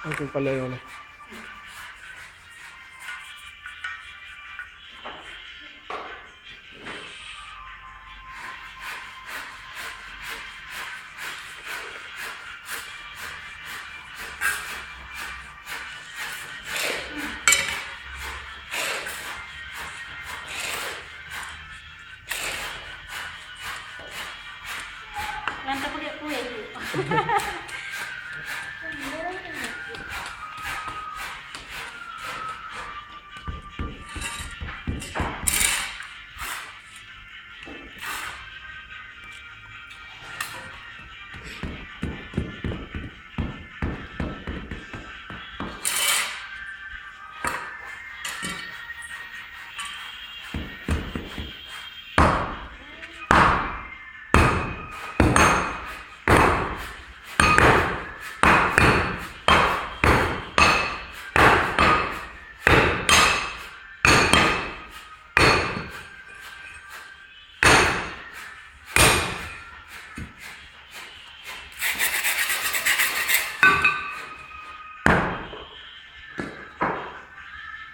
Aku pala yun. Lantai pakai kue itu.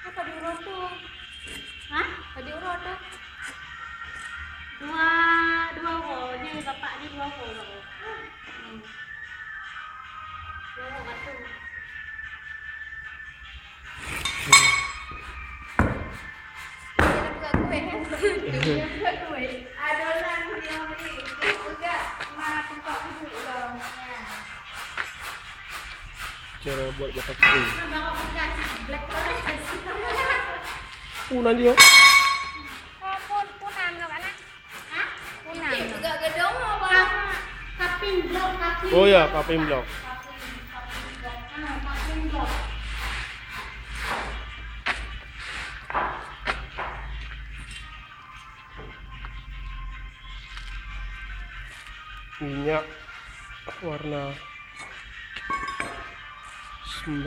Apa diurut tuh? Hah? Apa diurut tuh? Dua ini bapak ini dua bapak. Dua batu. Adonan dia beli, enggak mah tempat duduk dong. Cara buat bakar kue. Nah, bapak black forest. Punan dia. Punang nggak mana? Hah? Punang. Juga gedong apa? Kaping blok. Oh ya, kaping blok. Kaping blok. Minyak warna 9.